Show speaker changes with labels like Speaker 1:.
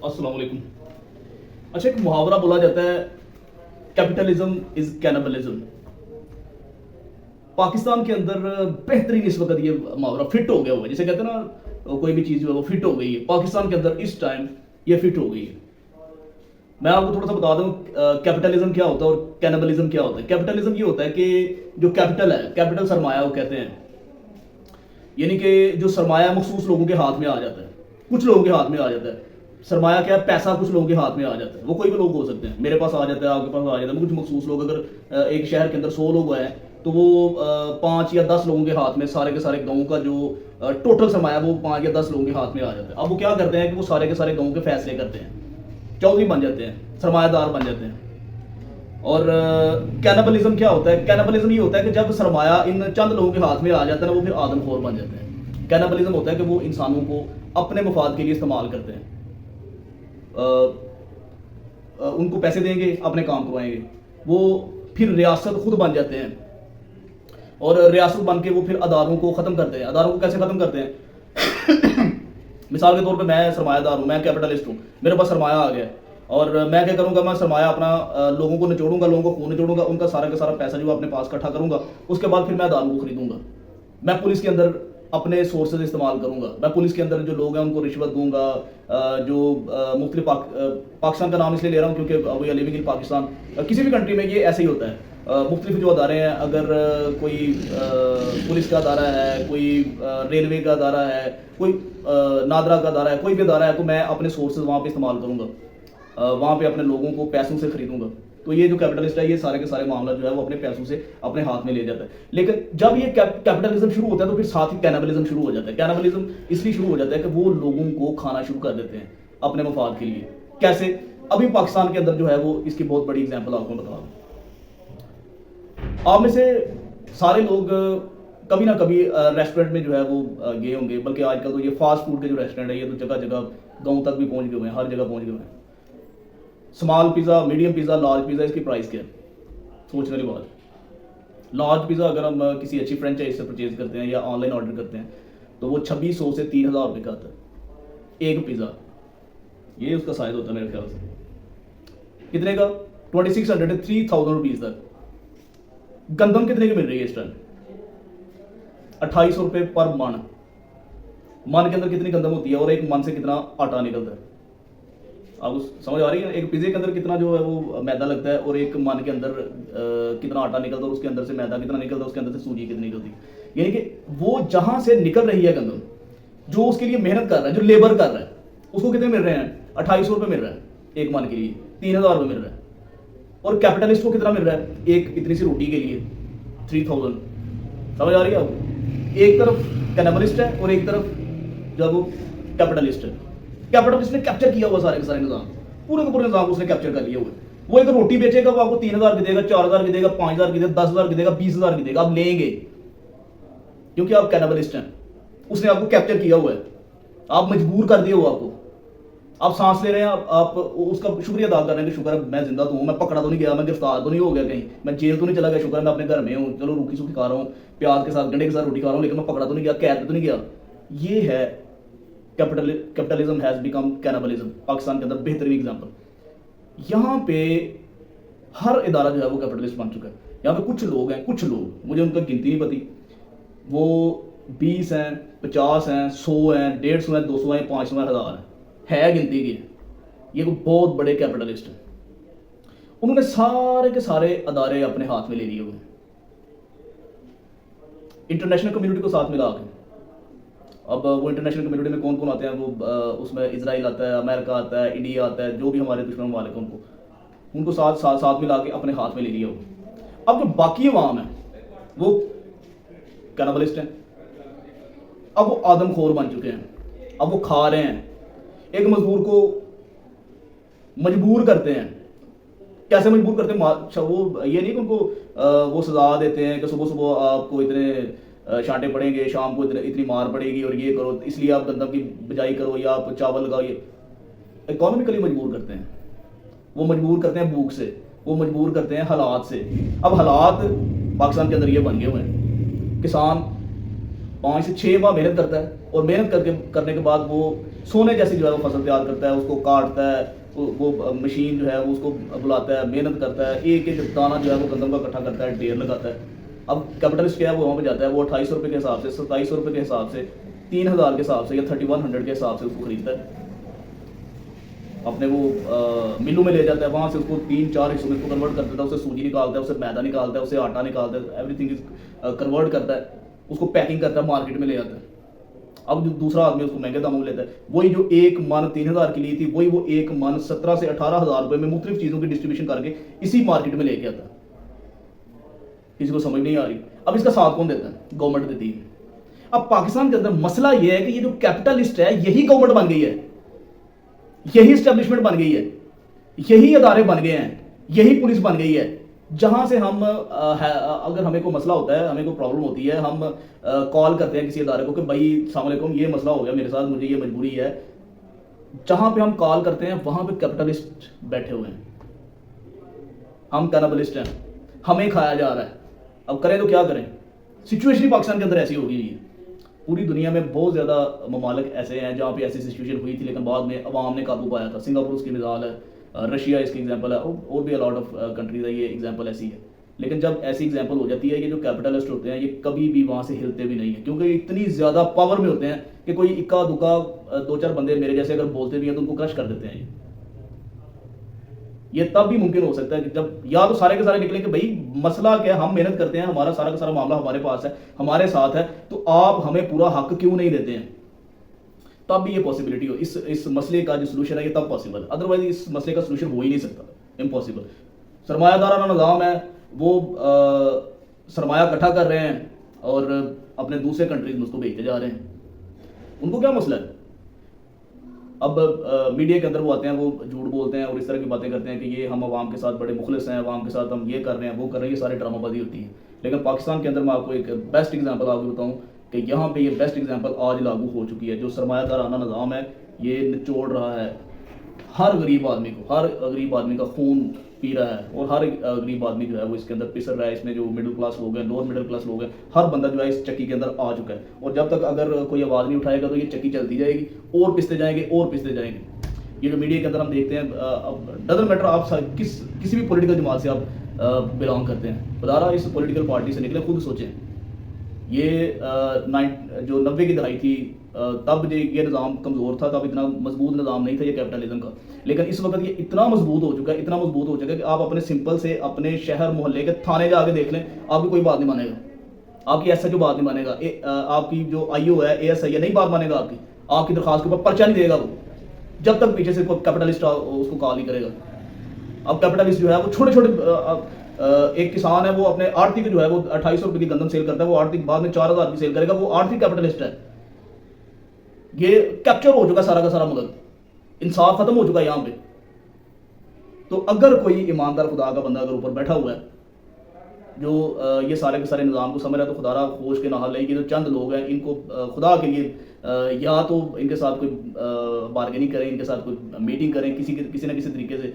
Speaker 1: अस्सलाम वालेकुम। अच्छा, एक मुहावरा बोला जाता है, कैपिटलिज्म इज कैनिबलिज्म। पाकिस्तान के अंदर बेहतरीन इस वक्त ये मुहावरा फिट हो गया हुआ है, जिसे कहते हैं ना कोई भी चीज़ जो है वो फिट हो गई है पाकिस्तान के अंदर इस टाइम, ये फिट हो गई है। मैं आपको थोड़ा सा बता दूं कैपिटलिज्म क्या होता है और कैनिबलिज्म क्या होता है। कैपिटलिज्म ये होता है कि जो कैपिटल है, कैपिटल सरमाया वो कहते हैं, यानी कि जो सरमाया मखसूस लोगों के हाथ में आ जाता है, कुछ लोगों के हाथ में आ जाता है। सरमाया क्या है? पैसा कुछ लोगों के हाथ में आ जाता है। वो कोई भी लोग हो सकते हैं, मेरे पास आ जाता है, आपके पास आ जाता है। कुछ मखसूस लोग, अगर एक शहर के अंदर 100 लोग हैं तो वो 5 या 10 लोगों के हाथ में सारे के सारे गाँव का जो टोटल सरमाया वो 5 या 10 लोगों के हाथ में आ जाता है। अब वो क्या करते हैं कि वो सारे के सारे गाँव के फैसले करते हैं, चौधरी बन जाते हैं, सरमायादार बन जाते हैं। और कैनिबलिज्म क्या होता है? कैनिबलिज्म ये होता है कि जब सरमाया इन चंद लोगों के हाथ में आ जाता है ना, वो फिर आदमखोर बन जाते हैं। कैनिबलिज्म होता है कि वो इंसानों को अपने मफाद के लिए इस्तेमाल करते हैं। उनको पैसे देंगे, अपने काम करवाएंगे, वो फिर रियासत खुद बन जाते हैं और रियासत बन के वो फिर अदारों को ख़त्म करते हैं। अदारों को कैसे ख़त्म करते हैं? मिसाल के तौर पे मैं सरमायादार हूँ, मैं कैपिटलिस्ट हूँ, मेरे पास सरमाया आ गया और मैं क्या करूँगा, मैं सरमाया अपना लोगों को निचोड़ूंगा, लोगों को खून निचोड़ूंगा, उनका सारा का सारा पैसा जो अपने पास इकट्ठा करूँगा, उसके बाद फिर मैं अदारों को खरीदूंगा। मैं पुलिस के अंदर अपने सोर्सेज इस्तेमाल करूंगा, मैं पुलिस के अंदर जो लोग हैं उनको रिश्वत दूंगा, जो मुख्तलिफ पाकिस्तान का नाम इसलिए ले रहा हूँ क्योंकि we are living in Pakistan, किसी भी कंट्री में ये ऐसे ही होता है। मुख्तलिफ जो अदारे हैं, अगर कोई पुलिस का अदारा है, कोई रेलवे का अदारा है, कोई नादरा का अदारा है, कोई भी अदारा है, तो मैं अपने सोर्सेज वहाँ पे इस्तेमाल करूँगा, वहाँ पे अपने लोगों को पैसों से खरीदूंगा। तो ये जो कैपिटलिस्ट है, ये सारे के सारे मामला जो है वो अपने पैसों से अपने हाथ में ले जाता है। लेकिन जब ये कैपिटलिज्म शुरू होता है तो फिर साथ ही कैनिबलिज्म शुरू हो जाता है। कैनिबलिज्म इसलिए शुरू हो जाता है कि वो लोगों को खाना शुरू कर देते हैं अपने मफाद के लिए। कैसे? अभी पाकिस्तान के अंदर जो है वो इसकी बहुत बड़ी एग्जाम्पल आपको बता दूं। आप में से सारे लोग कभी ना कभी रेस्टोरेंट में जो है वो गए होंगे, बल्कि आजकल तो ये फास्ट फूड के जो रेस्टोरेंट है ये तो जगह जगह गाँव तक भी पहुँच गए हुए हैं, हर जगह पहुँच गए हुए हैं। Small pizza, medium pizza, large pizza, इसकी प्राइस क्या है? सोचने वाली बात। लार्ज पिज़्ज़ा अगर हम किसी अच्छी फ्रेंचाइज से परचेज करते हैं या ऑनलाइन ऑर्डर करते हैं तो वो 2600 से 3000 रुपये का आता है एक पिज़्ज़ा। ये उसका साइज होता है मेरे ख्याल से। कितने का? 2600 से 3000 रुपीज़ तक। गंदम कितने की मिल रही है इस टाइम? 2800 रुपये पर मन। मन के अंदर कितनी गंदम होती है और एक मन से कितना आटा निकलता है? आपको समझ आ रही है? एक पिज़्ज़े के अंदर कितना जो है वो मैदा लगता है और एक मन के अंदर कितना आटा निकलता है और उसके अंदर से मैदा कितना निकलता है, उसके अंदर से सूजी कितनी निकलती है। यानी कि वो जहां से निकल रही है गंदम, जो उसके लिए मेहनत कर रहा है, जो लेबर कर रहा है, उसको कितने मिल रहे हैं? 2800 रुपये मिल रहा है एक मन के लिए, 3000 रुपये मिल रहा है। और कैपिटलिस्ट को कितना मिल रहा है एक इतनी सी रोटी के लिए? 3000। समझ आ रही है आपको? एक तरफ कैनिबलिस्ट है और एक तरफ जब वो कैपिटलिस्ट है। कैपिटलिस्ट ने कैप्चर किया हुआ सारे के सारे निजाम, पूरे के पूरे निजाम उसने कैप्चर कर लिया हुआ है। वो एक रोटी बेचेगा, वो आपको 3000 की देगा, 4000 की देगा, 5000 की देगा, 10000 की देगा, 20000 की देगा, आप लेंगे क्योंकि आप कैनिबलिस्ट हैं। उसने आपको कैप्चर किया हुआ है, आप मजबूर कर दिए हो, आपको आप सांस ले रहे हैं, आप उसका शुक्रिया अदा कर रहे हैं कि शुक्र है मैं जिंदा तो हूँ, मैं पकड़ा तो नहीं गया, मैं गिरफ्तार तो नहीं हो गया कहीं, मैं जेल तो नहीं चला गया, शुक्र है मैं अपने घर में हूँ, चलो रूखी सूखी खा रहा हूँ, प्याज के साथ गंडे के साथ रोटी खा रहा हूँ, लेकिन मैं पकड़ा तो नहीं गया, कैद तो नहीं गया। ये है capitalism has become cannibalism. Pakistan के अंदर बेहतरीन एग्जांपल। यहाँ पे हर इदारा जो है वो कैपिटलिस्ट बन चुका है। यहाँ पे कुछ लोग हैं, कुछ लोग, मुझे उनका गिनती नहीं पती, वो 20 हैं, 50 हैं, 100 हैं, 150 हैं, 200 हैं, 500 हैं, 1000 है गिनती की। ये कोई बहुत बड़े कैपिटलिस्ट हैं। उन्होंने सारे के सारे अदारे अपने हाथ में ले लिए हुए, इंटरनेशनल कम्युनिटी को साथ मिला के। अब वो इंटरनेशनल कम्युनिटी में कौन कौन आते हैं? वो उसमें इजराइल आता है, अमेरिका आता है, इंडिया आता है, जो भी हमारे दुश्मन मालिक हैं उनको साथ मिला के अपने हाथ में ले लिया हो। अब जो बाकी अवाम है वो कैनिबलिस्ट हैं। अब वो आदमखोर बन चुके हैं, अब वो खा रहे हैं। एक मजदूर को मजबूर करते हैं। कैसे मजबूर करते हैं? वो ये नहीं कि उनको वो सजा देते हैं कि सुबह सुबह आपको इतने छांटे पड़ेंगे, शाम को इतनी मार पड़ेगी और ये करो, इसलिए आप गंदम की बिजाई करो या आप चावल लगाओ। ये इकोनॉमिकली मजबूर करते हैं। वो मजबूर करते हैं भूख से, वो मजबूर करते हैं हालात से। अब हालात पाकिस्तान के अंदर ये बन गए हुए हैं, किसान 5 से 6 माह मेहनत करता है, और मेहनत करने के बाद वो सोने जैसी जो है वो फसल तैयार करता है, उसको काटता है, वो मशीन जो है वो उसको बुलाता है, मेहनत करता है, एक एक दाना जो है वो गंदम का इकट्ठा करता है, ढेर लगाता है। अब कैपिटलिस्ट क्या है, वो वहाँ पे जाता है, वो 2800 रुपये के हिसाब से, 2700 रुपये के हिसाब से, 3000 के हिसाब से या 3100 के हिसाब से उसको खरीदता है, अपने वो मिलों में ले जाता है, वहाँ से उसको 3-4 हिस्सों में उसको कन्वर्ट कर देता है, उससे सूजी निकालता है, उससे मैदा निकालता है, उससे आटा निकालता है, एवरीथिंग इज कन्वर्ट करता है, उसको पैकिंग करता है, मार्केट में ले आता है। अब जो दूसरा आदमी उसको महंगे दामों में लेता है, वही जो एक मन 3000 की ली थी, वही वो एक मन 17 से 18,000 रुपये में मुख्तलिफ चीज़ों की डिस्ट्रीब्यूशन करके इसी मार्केट में लेके आता है। किसी को समझ नहीं आ रही। अब इसका साथ कौन देता है? गवर्नमेंट देती है। अब पाकिस्तान के अंदर मसला यह है कि ये जो कैपिटलिस्ट है यही गवर्नमेंट बन गई है, यही एस्टेब्लिशमेंट बन गई है, यही अदारे बन गए हैं, यही पुलिस बन गई है। जहां से हम अगर हमें कोई मसला होता है, हमें कोई प्रॉब्लम होती है, हम कॉल करते हैं किसी अदारे को कि भाई अस्सलाम वालेकुम, ये मसला हो गया मेरे साथ, मुझे ये मजबूरी है। जहां पे हम कॉल करते हैं वहां पे कैपिटलिस्ट बैठे हुए हैं, हम कैनबलिस्ट हैं, हमें खाया जा रहा है। अब करें तो क्या करें? सिचुएशन पाकिस्तान के अंदर ऐसी हो गई है। पूरी दुनिया में बहुत ज़्यादा ममालिक ऐसे हैं जहाँ पे ऐसी सिचुएशन हुई थी, लेकिन बाद में अवाम ने काबू पाया था। सिंगापुर उसकी मिसाल है, रशिया इसकी एग्जांपल है, और भी अलॉट ऑफ कंट्रीज है, ये एग्जांपल ऐसी है। लेकिन जब ऐसी एग्जांपल हो जाती है, ये जो कैपिटलिस्ट होते हैं ये कभी भी वहाँ से हिलते भी नहीं है, क्योंकि इतनी ज़्यादा पावर में होते हैं कि कोई इक्का दुक्का 2-4 बंदे मेरे जैसे अगर बोलते भी हैं तो उनको क्रश कर देते हैं। ये तब भी मुमकिन हो सकता है कि जब या तो सारे के सारे निकलें कि भाई मसला क्या है, हम मेहनत करते हैं, हमारा सारा का सारा मामला हमारे पास है, हमारे साथ है, तो आप हमें पूरा हक क्यों नहीं देते हैं? तब भी ये पॉसिबिलिटी हो, इस मसले का जो सोल्यूशन है ये तब पॉसिबल है, अदरवाइज इस मसले का सोल्यूशन हो ही नहीं सकता, इम्पॉसिबल। सरमायादाराना निज़ाम है, वो सरमाया इकट्ठा कर रहे हैं और अपने दूसरे कंट्रीज में उसको भेजते जा रहे हैं। उनको क्या मसला है? अब मीडिया के अंदर वो आते हैं, वो झूठ बोलते हैं और इस तरह की बातें करते हैं कि ये हम आवाम के साथ बड़े मुखलिस हैं, आवाम के साथ हम ये कर रहे हैं, वो कर रहे हैं, ये सारे ड्रामाबाजी होती है। लेकिन पाकिस्तान के अंदर मैं आपको एक बेस्ट एग्जांपल आपको बताऊं कि यहाँ पे ये बेस्ट एग्जांपल आज लागू हो चुकी है। जो सरमायादाराना निज़ाम है ये निचोड़ रहा है हर गरीब आदमी को, हर गरीब आदमी का खून पी रहा है, और हर गरीब आदमी जो है वो इसके अंदर पिसर रहा है। इसमें जो मिडिल क्लास लोग हैं, लोअर मिडिल क्लास लोग हैं, हर बंदा जो है इस चक्की के अंदर आ चुका है। और जब तक अगर कोई आवाज़ नहीं उठाएगा तो ये चक्की चलती जाएगी, और पिसते जाएंगे और पिसते जाएंगे। ये जो मीडिया के अंदर हम देखते हैं, डजंट मैटर आप किसी भी पॉलिटिकल जमात से आप बिलोंग करते हैं, बदारा इस पॉलिटिकल पार्टी से निकले, खुद सोचें। ये जो 90 की दहाई थी, तब ये निज़ाम कमज़ोर था, तब इतना मजबूत निज़ाम नहीं था ये कैपिटलिज्म का। लेकिन इस वक्त ये इतना मजबूत हो चुका है, इतना मजबूत हो चुका है कि आप अपने सिंपल से अपने शहर मोहल्ले के थाने जाके देख लें, आपकी कोई बात नहीं मानेगा, आपकी SHO बात नहीं मानेगा, आपकी जो IO है, ASI है, नहीं बात मानेगा आपकी दरख्वास्त के ऊपर पर्चा नहीं देगा वो, जब तक पीछे से कोई कैपिटलिस्ट उसको कॉल नहीं करेगा। अब कैपिटलिस्ट जो है वो छोटे छोटे, एक किसान है वो अपने आर्थिक जो है वो 2800 रुपये की गंदम सेल करता है, वो आर्थिक बाद में 4000 की सेल करेगा, वो आर्थिक कैपिटलिस्ट है। ये कैप्चर हो चुका सारा का सारा मुल्क, इंसाफ खत्म हो चुका है यहाँ पे। तो अगर कोई ईमानदार खुदा का बंदा अगर ऊपर बैठा हुआ है जो ये सारे के सारे निज़ाम को समझ रहा है, तो खुदारा होश के नहा लेंगे। जो चंद लोग हैं इनको खुदा के लिए या तो इनके साथ कोई बार्गेनिंग करें, इनके साथ कोई मीटिंग करें, किसी न किसी तरीके से